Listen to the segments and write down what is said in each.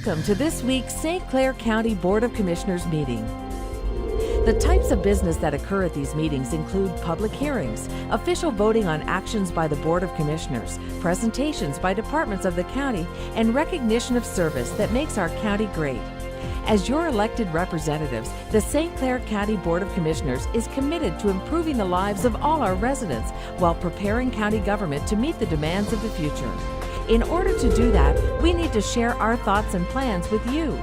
Welcome to this week's St. Clair County Board of Commissioners meeting. The types of business that occur at these meetings include public hearings, official voting on actions by the Board of Commissioners, presentations by departments of the county, and recognition of service that makes our county great. As your elected representatives, the St. Clair County Board of Commissioners is committed to improving the lives of all our residents while preparing county government to meet the demands of the future. In order to do that, we need to share our thoughts and plans with you.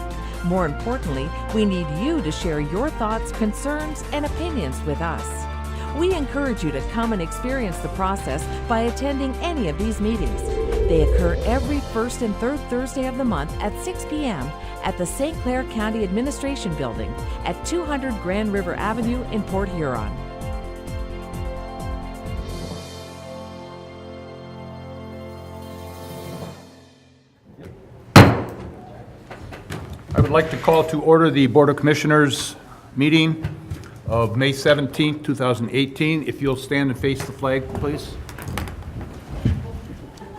More importantly, we need you to share your thoughts, concerns, and opinions with us. We encourage you to come and experience the process by attending any of these meetings. They occur every first and third Thursday of the month at 6 p.m. at the St. Clair County Administration Building at 200 Grand River Avenue in Port Huron. I would like to call to order the Board of Commissioners meeting of May 17, 2018. If you'll stand and face the flag, please.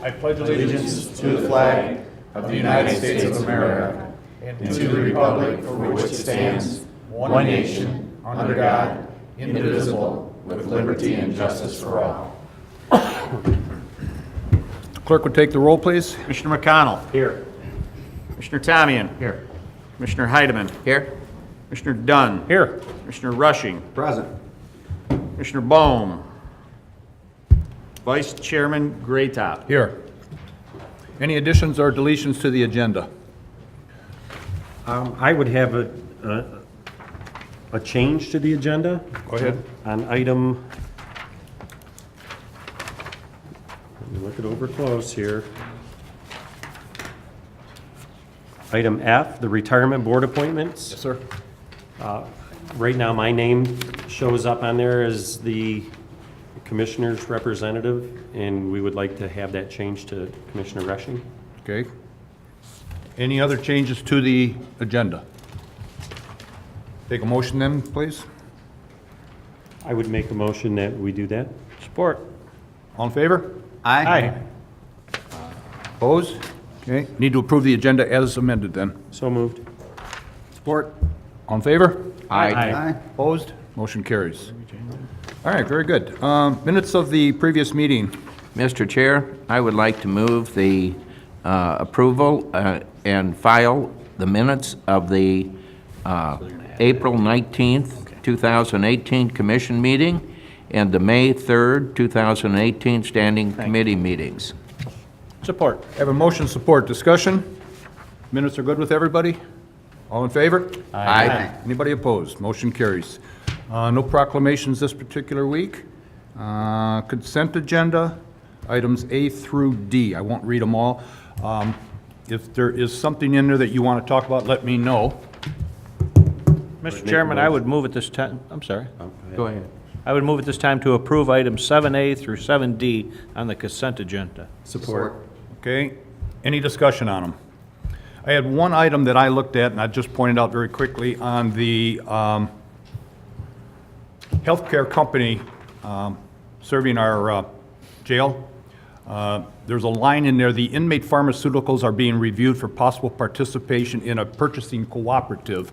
I pledge allegiance to the flag of the United States of America and to the republic for which it stands, one nation, under God, indivisible, with liberty and justice for all. The clerk would take the roll, please. Commissioner McConnell. Here. Commissioner Tamian. Here. Commissioner Heidemann. Here. Commissioner Dunn. Here. Commissioner Rushing. Present. Commissioner Bohm. Vice Chairman Graytop. Here. Any additions or deletions to the agenda? I would have a change to the agenda. Go ahead. On item, let me look it over close here. Item F, the retirement board appointments. Yes, sir. Right now, my name shows up on there as the commissioner's representative, and we would like to have that changed to Commissioner Rushing. Okay. Any other changes to the agenda? Take a motion then, please. I would make a motion that we do that. Support. All in favor? Aye. Opposed? Okay. Need to approve the agenda as amended then. So moved. Support. All in favor? Aye. Opposed? Motion carries. All right, very good. Minutes of the previous meeting. Mr. Chair, I would like to move the approval and file the minutes of the April 19th, 2018 Commission meeting and the May 3rd, 2018 Standing Committee meetings. Support. Have a motion, support, discussion. Minutes are good with everybody? All in favor? Aye. Anybody opposed? Motion carries. No proclamations this particular week. Consent agenda, items A through D. I won't read them all. If there is something in there that you want to talk about, let me know. Mr. Chairman, I would move at this time, I'm sorry. Go ahead. I would move at this time to approve items 7A through 7D on the consent agenda. Support. Okay, any discussion on them? I had one item that I looked at, and I just pointed out very quickly on the healthcare company serving our jail. There's a line in there, the inmate pharmaceuticals are being reviewed for possible participation in a purchasing cooperative.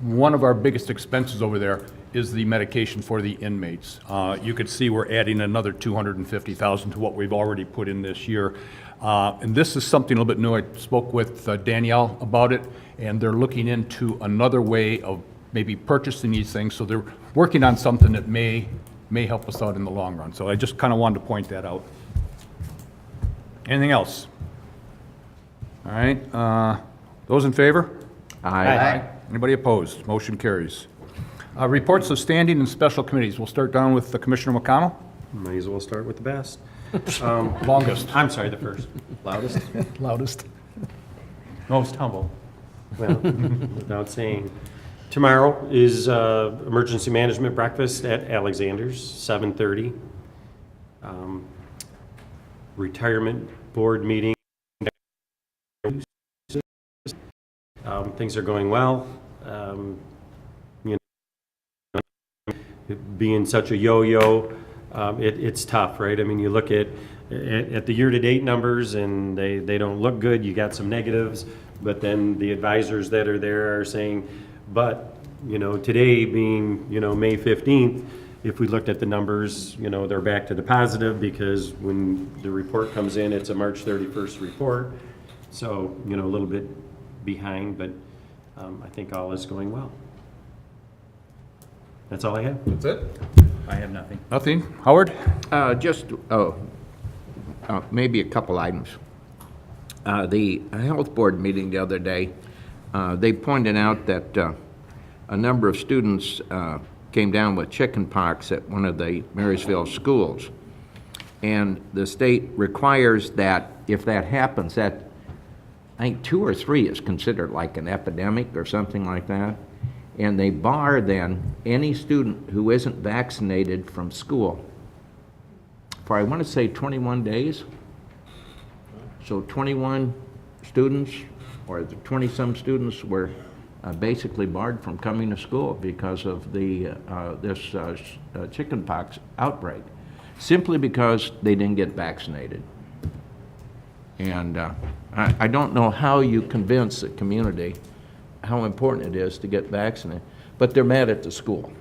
One of our biggest expenses over there is the medication for the inmates. You could see we're adding another $250,000 to what we've already put in this year. And this is something a little bit new. I spoke with Danielle about it, and they're looking into another way of maybe purchasing these things. So they're working on something that may help us out in the long run. So I just kind of wanted to point that out. Anything else? All right. Those in favor? Aye. Anybody opposed? Motion carries. Reports of standing and special committees. We'll start down with Commissioner McConnell. Might as well start with the best. Longest. I'm sorry, the first. Loudest? Loudest. Most humble. Well, without saying. Tomorrow is emergency management breakfast at Alexander's, 7:30. Retirement board meeting. Things are going well. Being such a yo-yo, it's tough, right? I mean, you look at at the year-to-date numbers, and they don't look good. You got some negatives, but then the advisors that are there are saying, but, today being, May 15th, if we looked at the numbers, they're back to the positive, because when the report comes in, it's a March 31st report. So, a little bit behind, but I think all is going well. That's all I have. That's it? I have nothing. Nothing? Howard? Maybe a couple items. The health board meeting the other day, they pointed out that a number of students came down with chicken pox at one of the Marysville schools. And the state requires that if that happens, that I think 2 or 3 is considered like an epidemic or something like that. And they bar then any student who isn't vaccinated from school for, I want to say, 21 days. So 21 students, or 20-some students, were basically barred from coming to school because of the this chickenpox outbreak, simply because they didn't get vaccinated. And I don't know how you convince the community how important it is to get vaccinated, but they're mad at the school.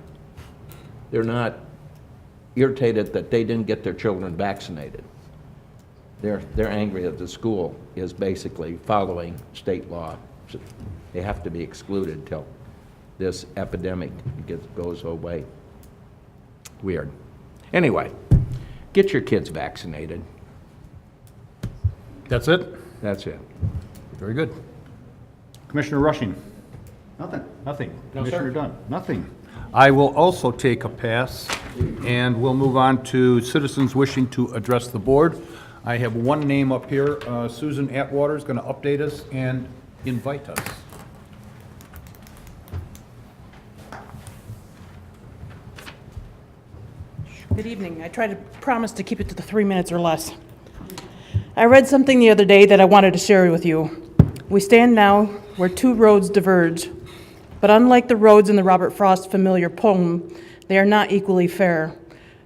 They're not irritated that they didn't get their children vaccinated. They're angry that the school is basically following state law. So they have to be excluded till this epidemic goes away. Weird. Anyway, get your kids vaccinated. That's it? That's it. Very good. Commissioner Rushing? Nothing. Nothing. No, sir. Commissioner Dunn? Nothing. I will also take a pass, and we'll move on to citizens wishing to address the board. I have one name up here. Susan Atwater is going to update us and invite us. Good evening. I try to promise to keep it to the 3 minutes or less. I read something the other day that I wanted to share with you. We stand now where 2 roads diverge, but unlike the roads in the Robert Frost familiar poem, they are not equally fair.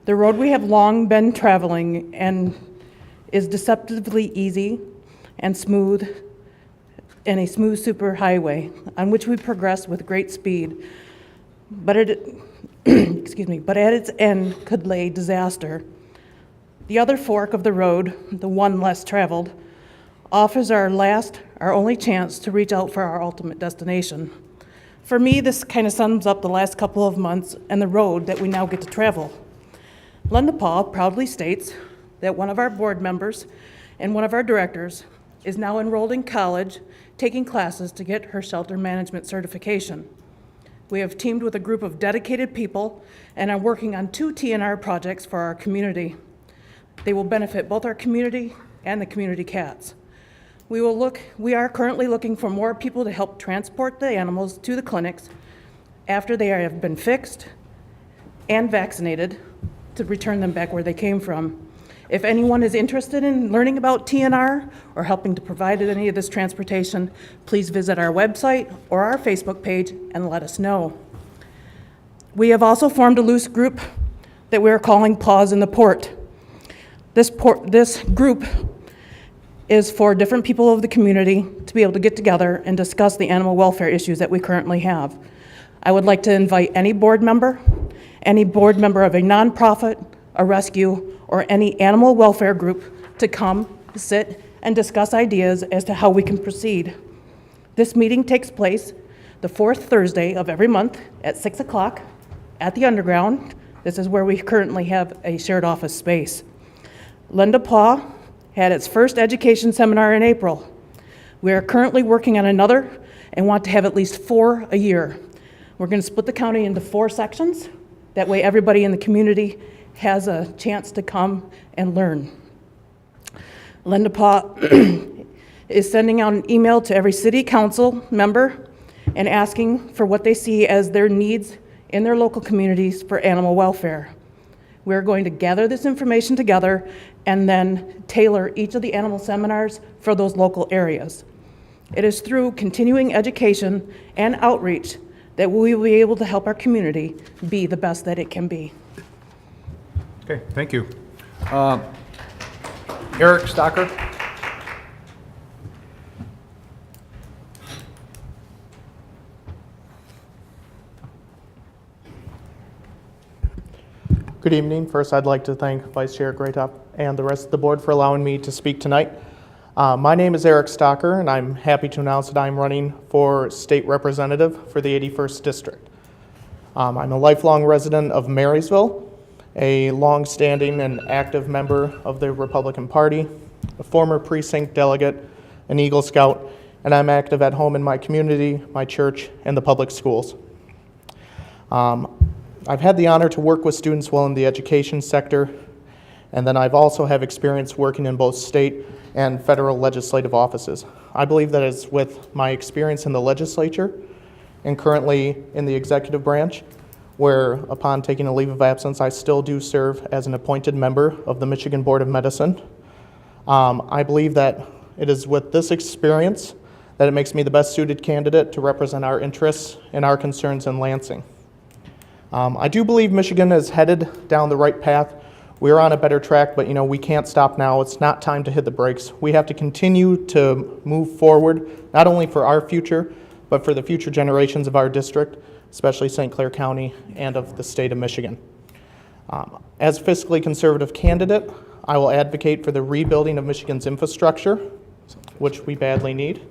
The road we have long been traveling and is deceptively easy and smooth, and a smooth superhighway on which we progress with great speed, but but at its end could lay disaster. The other fork of the road, the one less traveled, offers our only chance to reach out for our ultimate destination. For me, this kind of sums up the last couple of months and the road that we now get to travel. Linda Paul proudly states that one of our board members and one of our directors is now enrolled in college, taking classes to get her shelter management certification. We have teamed with a group of dedicated people and are working on 2 TNR projects for our community. They will benefit both our community and the community cats. We are currently looking for more people to help transport the animals to the clinics after they have been fixed and vaccinated to return them back where they came from. If anyone is interested in learning about TNR or helping to provide any of this transportation, please visit our website or our Facebook page and let us know. We have also formed a loose group that we are calling Paws in the Port. This group is for different people of the community to be able to get together and discuss the animal welfare issues that we currently have. I would like to invite any board member of a nonprofit, a rescue, or any animal welfare group to come, sit, and discuss ideas as to how we can proceed. This meeting takes place the 4th Thursday of every month at 6 o'clock at the Underground. This is where we currently have a shared office space. Linda Paw had its first education seminar in April. We are currently working on another and want to have at least 4 a year. We're going to split the county into 4 sections. That way everybody in the community has a chance to come and learn. Linda Paw is sending out an email to every city council member and asking for what they see as their needs in their local communities for animal welfare. We're going to gather this information together and then tailor each of the animal seminars for those local areas. It is through continuing education and outreach that we will be able to help our community be the best that it can be. Okay, thank you. Eric Stocker. Good evening. First, I'd like to thank Vice Chair Graytop and the rest of the board for allowing me to speak tonight. My name is Eric Stocker, and I'm happy to announce that I'm running for state representative for the 81st District. I'm a lifelong resident of Marysville, a long-standing and active member of the Republican Party, a former precinct delegate, an Eagle Scout, and I'm active at home in my community, my church, and the public schools. I've had the honor to work with students well in the education sector, and then I've also have experience working in both state and federal legislative offices. I believe that it's with my experience in the legislature and currently in the executive branch, where upon taking a leave of absence, I still do serve as an appointed member of the Michigan Board of Medicine. I believe that it is with this experience that it makes me the best suited candidate to represent our interests and our concerns in Lansing. I do believe Michigan is headed down the right path. We're on a better track, but we can't stop now. It's not time to hit the brakes. We have to continue to move forward, not only for our future, but for the future generations of our district, especially St. Clair County and of the state of Michigan. As a fiscally conservative candidate, I will advocate for the rebuilding of Michigan's infrastructure, which we badly need.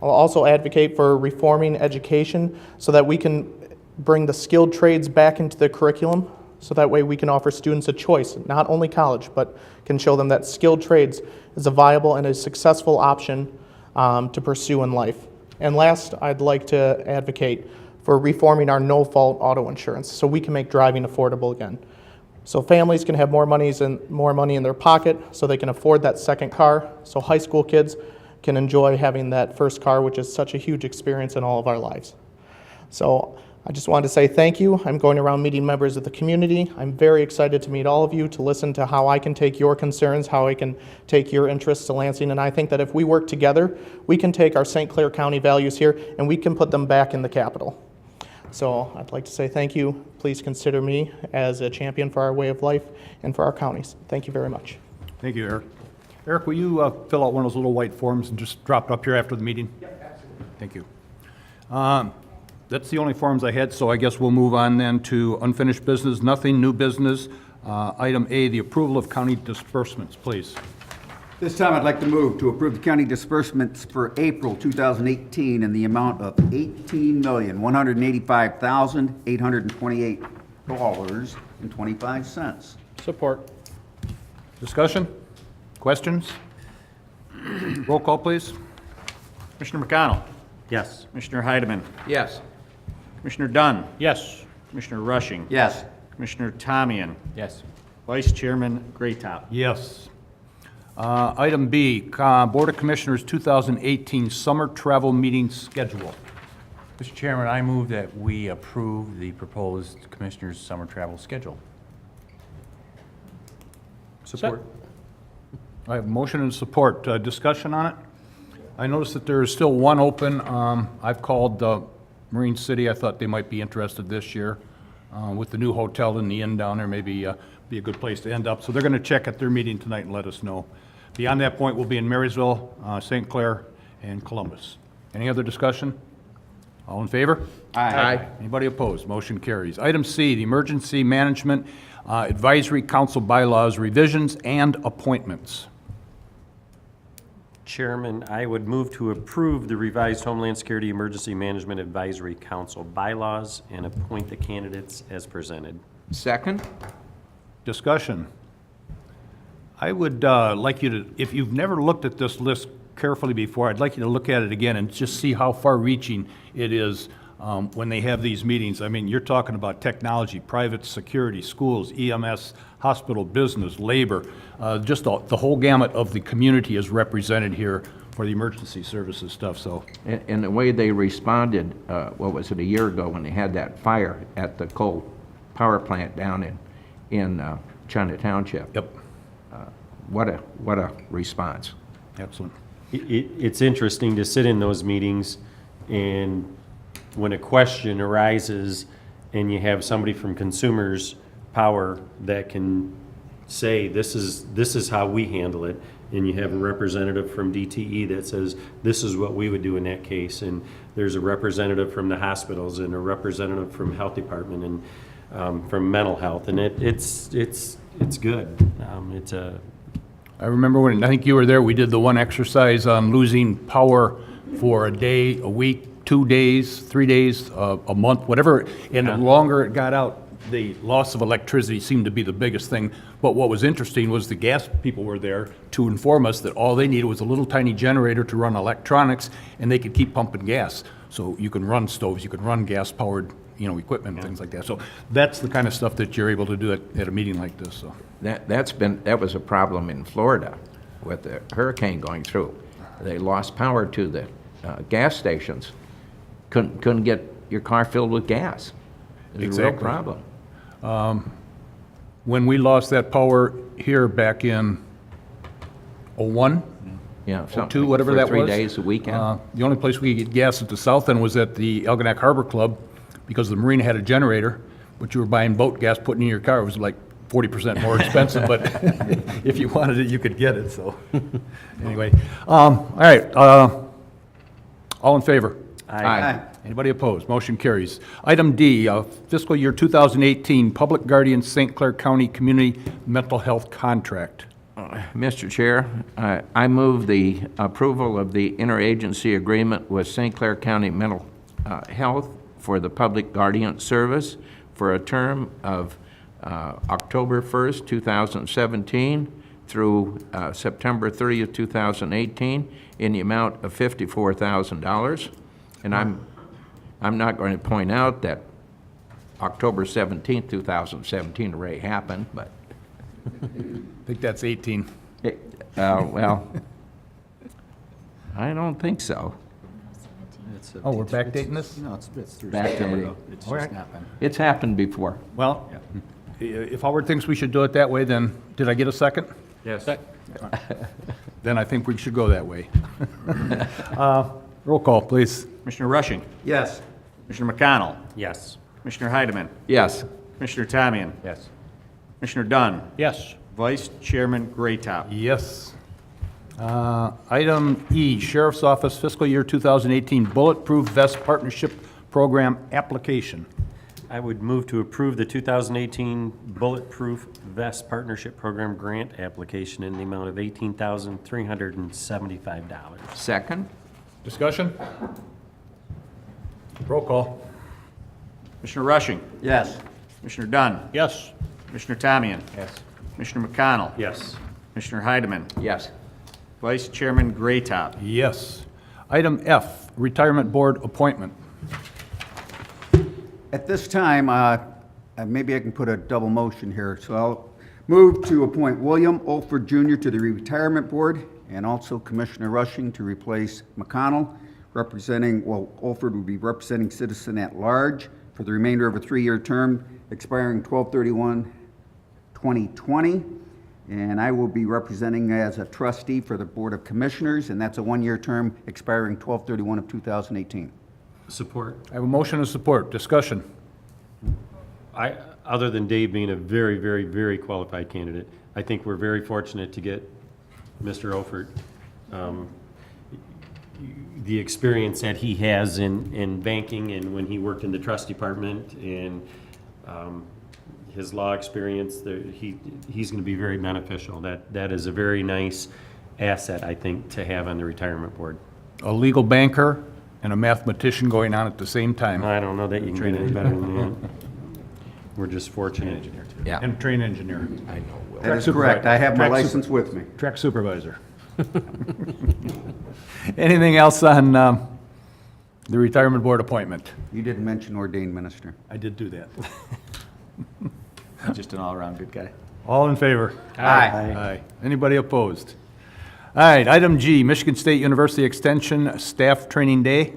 I'll also advocate for reforming education so that we can bring the skilled trades back into the curriculum, so that way we can offer students a choice, not only college, but can show them that skilled trades is a viable and a successful option to pursue in life. And last, I'd like to advocate for reforming our no-fault auto insurance so we can make driving affordable again. So families can have more money in their pocket so they can afford that second car, so high school kids can enjoy having that first car, which is such a huge experience in all of our lives. So I just wanted to say thank you. I'm going around meeting members of the community. I'm very excited to meet all of you, to listen to how I can take your concerns, how I can take your interests to Lansing. And I think that if we work together, we can take our St. Clair County values here and we can put them back in the capital. So I'd like to say thank you. Please consider me as a champion for our way of life and for our counties. Thank you very much. Thank you, Eric. Eric, will you fill out one of those little white forms and just drop it up here after the meeting? Yep, absolutely. Thank you. That's the only forms I had, so I guess we'll move on then to unfinished business, nothing, new business. Item A, the approval of county disbursements, please. This time, I'd like to move to approve the county disbursements for April 2018 in the amount of $18,185,828.25. Support. Discussion? Questions? Roll call, please. Commissioner McConnell. Yes. Commissioner Heidemann. Yes. Commissioner Dunn. Yes. Commissioner Rushing. Yes. Commissioner Tamian. Yes. Vice Chairman Graytop. Yes. Item B, Board of Commissioners 2018 summer travel meeting schedule. Mr. Chairman, I move that we approve the proposed Commissioners' summer travel schedule. Support. I have motion and support. Discussion on it? I noticed that there is still one open. I've called Marine City. I thought they might be interested this year. With the new hotel and the inn down there, maybe be a good place to end up. So they're going to check at their meeting tonight and let us know. Beyond that point, we'll be in Marysville, St. Clair, and Columbus. Any other discussion? All in favor? Aye. Anybody opposed? Motion carries. Item C, the Emergency Management Advisory Council bylaws revisions and appointments. Chairman, I would move to approve the revised Homeland Security Emergency Management Advisory Council bylaws and appoint the candidates as presented. Second? Discussion. I would like you to, if you've never looked at this list carefully before, I'd like you to look at it again and just see how far-reaching it is when they have these meetings. I mean, you're talking about technology, private security, schools, EMS, hospital, business, labor, just the whole gamut of the community is represented here for the emergency services stuff, so. And the way they responded, what was it, a year ago when they had that fire at the coal power plant down in China Township. Yep. What a response. Excellent. It's interesting to sit in those meetings, and when a question arises and you have somebody from Consumers Power that can say, this is how we handle it, and you have a representative from DTE that says, this is what we would do in that case, and there's a representative from the hospitals and a representative from health department and from mental health, and it's good. I remember when, I think you were there, we did the one exercise on losing power for a day, a week, 2 days, 3 days, a month, whatever, and the longer it got out, the loss of electricity seemed to be the biggest thing. But what was interesting was the gas people were there to inform us that all they needed was a little tiny generator to run electronics, and they could keep pumping gas. So you can run stoves, you can run gas-powered, equipment and things like that. So that's the kind of stuff that you're able to do at a meeting like this, so. That was a problem in Florida with the hurricane going through. They lost power to the gas stations. Couldn't get your car filled with gas. It was a real Exactly. problem. When we lost that power here back in '01, Yeah, something. 02, whatever for that was. 3 days a weekend. The only place we could get gas at the south end was at the Algonac Harbor Club, because the marina had a generator, but you were buying boat gas, putting in your car. It was like 40% more expensive, but if you wanted it, you could get it, so. Anyway, all right, all in favor? Aye. Anybody opposed? Motion carries. Item D, fiscal year 2018 Public Guardian St. Clair County Community Mental Health Contract. Mr. Chair, I move the approval of the interagency agreement with St. Clair County Mental Health for the Public Guardian Service for a term of October 1st, 2017 through September 30th, 2018 in the amount of $54,000. And I'm not going to point out that October 17th, 2017 already happened, but I think that's 18. well, I don't think so. Oh, we're backdating this? No, it's through Back to September. the- It's All just right. happened. It's happened before. Well, if Howard thinks we should do it that way, then, did I get a second? Yes. Then I think we should go that way. Roll call, please. Commissioner Rushing. Yes. Commissioner McConnell. Yes. Commissioner Heidemann. Yes. Commissioner Tamian. Yes. Commissioner Dunn. Yes. Vice Chairman Graytop. Yes. Item E, Sheriff's Office Fiscal Year 2018 Bulletproof Vest Partnership Program Application. I would move to approve the 2018 Bulletproof Vest Partnership Program grant application in the amount of $18,375. Second? Discussion? Roll call. Commissioner Rushing. Yes. Commissioner Dunn. Yes. Commissioner Tamian. Yes. Commissioner McConnell. Yes. Commissioner Heidemann. Yes. Vice Chairman Graytop. Yes. Item F, Retirement Board Appointment. At this time, maybe I can put a double motion here. So I'll move to appoint William Olford Jr. to the Retirement Board, and also Commissioner Rushing to replace McConnell, Olford will be representing Citizen at Large for the remainder of a 3-year term expiring 12/31/2020. And I will be representing as a trustee for the Board of Commissioners, and that's a 1-year term expiring 12/31/2018. Support. I have a motion and support. Discussion. Other than Dave being a very, very, very qualified candidate, I think we're very fortunate to get Mr. Olford. The experience that he has in banking and when he worked in the trust department and his law experience, he's going to be very beneficial. That is a very nice asset, I think, to have on the retirement board. A legal banker and a mathematician going on at the same time. I don't know that you can get any better than that. We're just fortunate. Yeah. And train engineer. I know, Will. That is correct. I have my Track super- license with me. Track supervisor. Anything else on the retirement board appointment? You didn't mention ordained minister. I did do that. Just an all-around good guy. All in favor? Aye. Aye. Anybody opposed? All right, item G, Michigan State University Extension Staff Training Day.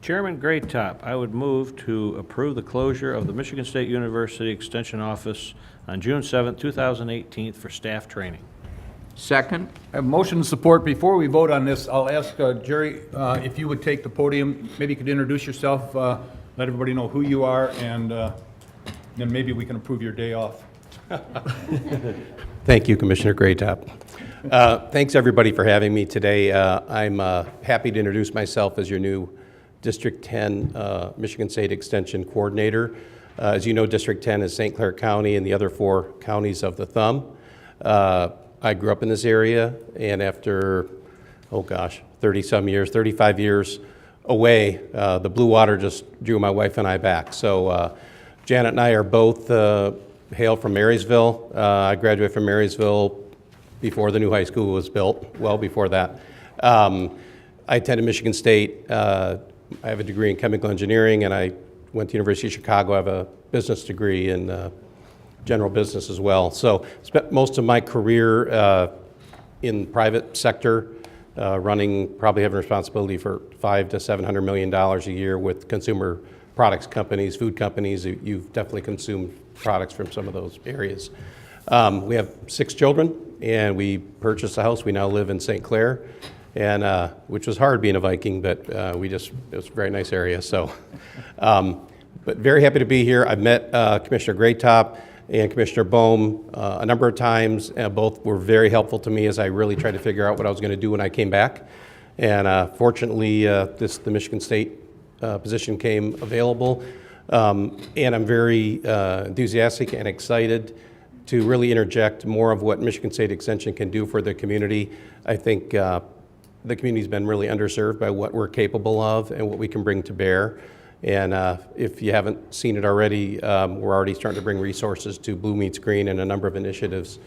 Chairman Graytop, I would move to approve the closure of the Michigan State University Extension Office on June 7th, 2018 for staff training. Second? I have motion and support. Before we vote on this, I'll ask Jerry if you would take the podium. Maybe you could introduce yourself, let everybody know who you are, and then maybe we can approve your day off. Thank you, Commissioner Graytop. Thanks, everybody, for having me today. I'm happy to introduce myself as your new District 10 Michigan State Extension Coordinator. As you know, District 10 is St. Clair County and the other 4 counties of the thumb. I grew up in this area, and after, 30-some years, 35 years away, the blue water just drew my wife and I back. So Janet and I are both hail from Marysville. I graduated from Marysville before the new high school was built, well before that. I attended Michigan State. I have a degree in chemical engineering, and I went to University of Chicago. I have a business degree in general business as well. So spent most of my career in private sector, probably having responsibility for $500 to $700 million a year with consumer products companies, food companies. You've definitely consumed products from some of those areas. We have 6 children, and we purchased a house. We now live in St. Clair, and which was hard being a Viking, but it was a very nice area. So, but very happy to be here. I've met Commissioner Graytop and Commissioner Bohm a number of times. Both were very helpful to me as I really tried to figure out what I was going to do when I came back. And fortunately, the Michigan State position came available. And I'm very enthusiastic and excited to really interject more of what Michigan State Extension can do for the community. I think the community's been really underserved by what we're capable of and what we can bring to bear. And if you haven't seen it already, we're already starting to bring resources to Blue Meets Green and a number of initiatives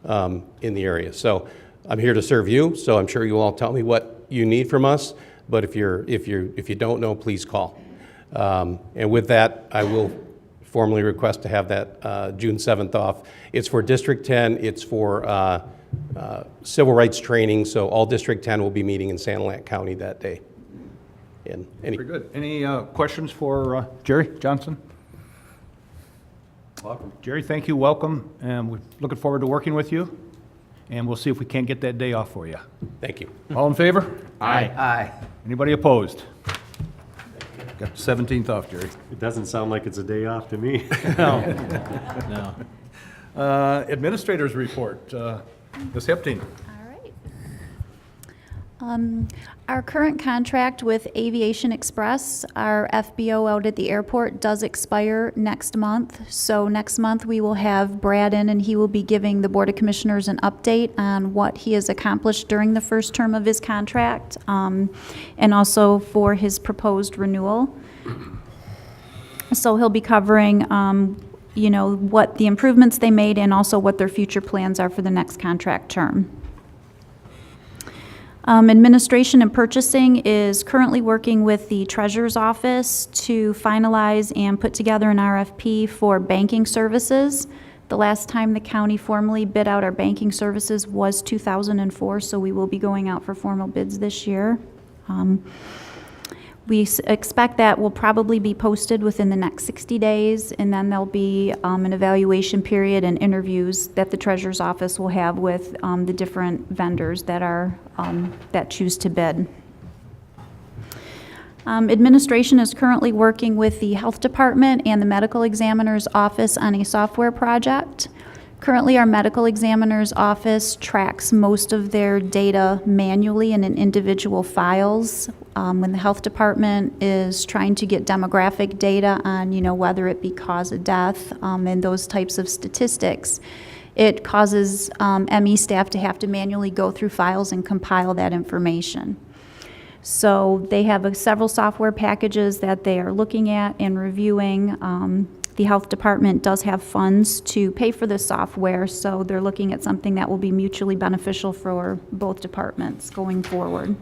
in the area. So I'm here to serve you, so I'm sure you all tell me what you need from us, but if you don't know, please call. And with that, I will formally request to have that June 7th off. It's for District 10, it's for civil rights training, so all District 10 will be meeting in Sanilac County that day. And Very good. Any questions for Jerry Johnson? Welcome. Jerry, thank you, welcome, and we're looking forward to working with you, and we'll see if we can't get that day off for you. Thank you. All in favor? Aye. Aye. Anybody opposed? Got the 17th off, Jerry. It doesn't sound like it's a day off to me. No. Administrators report. Ms. Hepting. All right. Our current contract with Aviation Express, our FBO out at the airport, does expire next month. So next month we will have Brad in, and he will be giving the Board of Commissioners an update on what he has accomplished during the first term of his contract, and also for his proposed renewal. So he'll be covering what the improvements they made and also what their future plans are for the next contract term. Administration and purchasing is currently working with the Treasurer's Office to finalize and put together an RFP for banking services. The last time the county formally bid out our banking services was 2004, so we will be going out for formal bids this year. We expect that will probably be posted within the next 60 days, and then there'll be an evaluation period and interviews that the Treasurer's Office will have with the different vendors that choose to bid. Administration is currently working with the Health Department and the Medical Examiner's Office on a software project. Currently, our Medical Examiner's Office tracks most of their data manually and in individual files. When the Health Department is trying to get demographic data on, whether it be cause of death and those types of statistics, it causes ME staff to have to manually go through files and compile that information. So they have several software packages that they are looking at and reviewing. The Health Department does have funds to pay for this software, so they're looking at something that will be mutually beneficial for both departments going forward.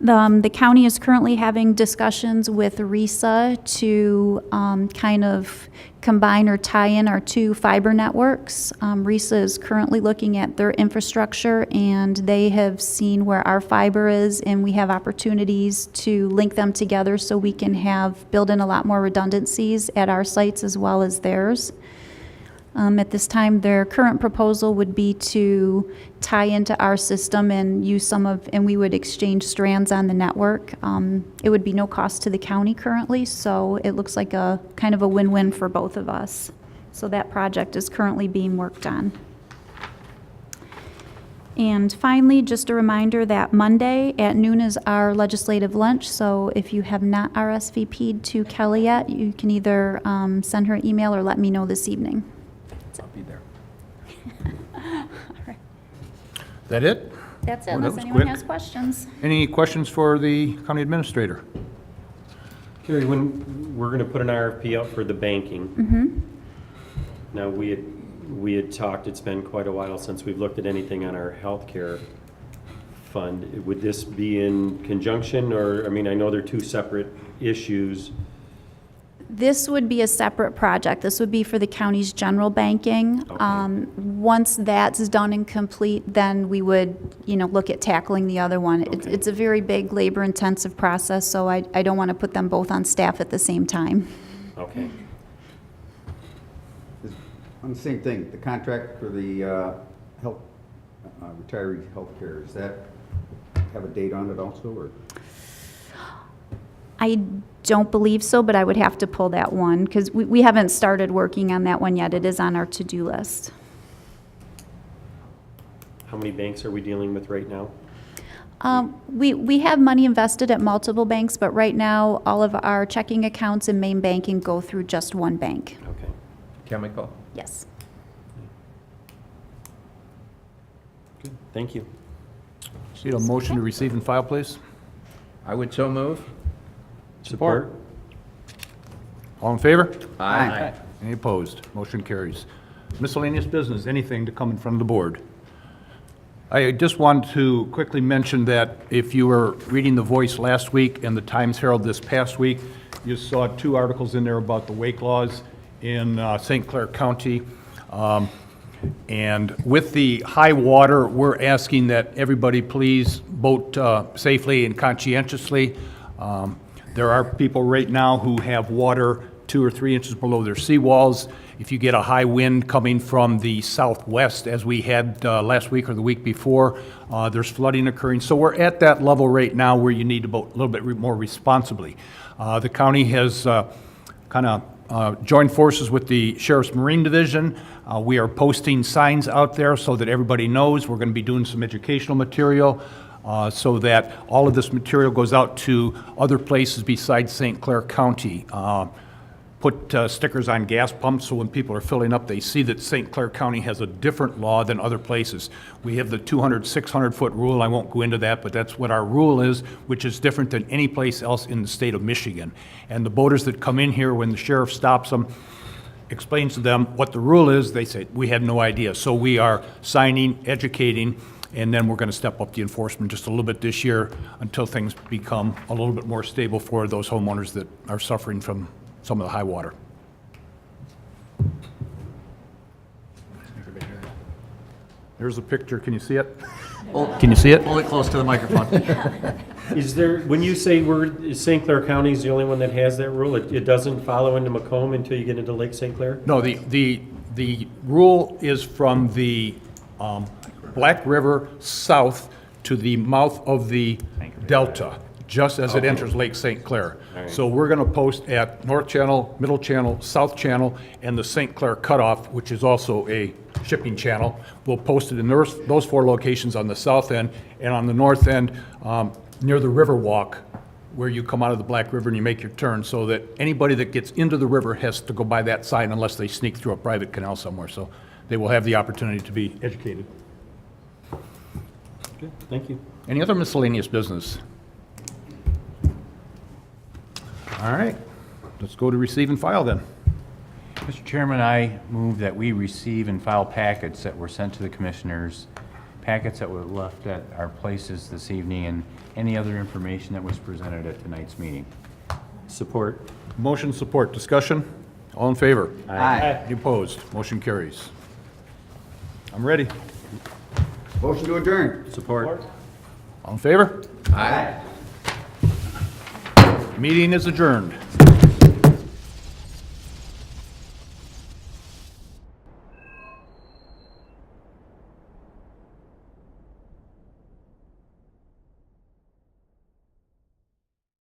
The county is currently having discussions with RISA to kind of combine or tie in our 2 fiber networks. RISA is currently looking at their infrastructure, and they have seen where our fiber is, and we have opportunities to link them together so we can build in a lot more redundancies at our sites as well as theirs. At this time, their current proposal would be to tie into our system and use some of, and we would exchange strands on the network. It would be no cost to the county currently, so it looks like a kind of a win-win for both of us. So that project is currently being worked on. And finally, just a reminder that Monday at noon is our legislative lunch, so if you have not RSVP'd to Kelly yet, you can either send her an email or let me know this evening. I'll be there. All right. That it? That's it, Well, that unless was anyone quick. has questions. Any questions for the county administrator? Carrie, when we're gonna put an RFP out for the banking. Now, we had talked, it's been quite a while since we've looked at anything on our healthcare fund. Would this be in conjunction, or, I mean, I know they're two separate issues. This would be a separate project. This would be for the county's general banking. Okay. Once that's done and complete, then we would, look at tackling the other one. Okay. It's a very big labor-intensive process, so I don't want to put them both on staff at the same time. Okay. On the same thing, the contract for the health, retiree health care, does that have a date on it also, or? I don't believe so, but I would have to pull that one, because we haven't started working on that one yet. It is on our to-do list. How many banks are we dealing with right now? We have money invested at multiple banks, but right now, all of our checking accounts and main banking go through just one bank. Okay. Chemical. Yes. Good, thank you. Need a motion to receive and file, please? I would so move. Support? All in favor? Aye. Any opposed? Motion carries. Miscellaneous business, anything to come in front of the board? I just want to quickly mention that if you were reading The Voice last week and the Times Herald this past week, you saw 2 articles in there about the wake laws in St. Clair County. And with the high water, we're asking that everybody please boat safely and conscientiously. There are people right now who have water 2 or 3 inches below their seawalls. If you get a high wind coming from the southwest, as we had last week or the week before, there's flooding occurring. So we're at that level right now where you need to boat a little bit more responsibly. The county has kind of joined forces with the Sheriff's Marine Division. We are posting signs out there so that everybody knows. We're going to be doing some educational material so that all of this material goes out to other places besides St. Clair County. Put stickers on gas pumps so when people are filling up, they see that St. Clair County has a different law than other places. We have the 200, 600-foot rule. I won't go into that, but that's what our rule is, which is different than any place else in the state of Michigan. And the boaters that come in here, when the sheriff stops them, explains to them what the rule is, they say, we had no idea. So we are signing, educating, and then we're going to step up the enforcement just a little bit this year until things become a little bit more stable for those homeowners that are suffering from some of the high water. There's a picture. Can you see it? Can you see it? Hold it close to the microphone. Is there, when you say is St. Clair County is the only one that has that rule, it doesn't follow into Macomb until you get into Lake St. Clair? No, the rule is from the Black River south to the mouth of the delta, just as it enters Lake St. Clair. right. So we're going to post at North Channel, Middle Channel, South Channel, and the St. Clair Cutoff, which is also a shipping channel. We'll post it in those 4 locations on the south end, and on the north end, near the river walk, where you come out of the Black River and you make your turn, so that anybody that gets into the river has to go by that side unless they sneak through a private canal somewhere. So they will have the opportunity to be educated. Good, thank you. Any other miscellaneous business? All right, let's go to receive and file then. Mr. Chairman, I move that we receive and file packets that were sent to the commissioners, packets that were left at our places this evening, and any other information that was presented at tonight's meeting. Support. Motion, support, discussion? All in favor? Aye. Any opposed? Motion carries. I'm ready. Motion to adjourn. Support. All in favor? Aye. Meeting is adjourned.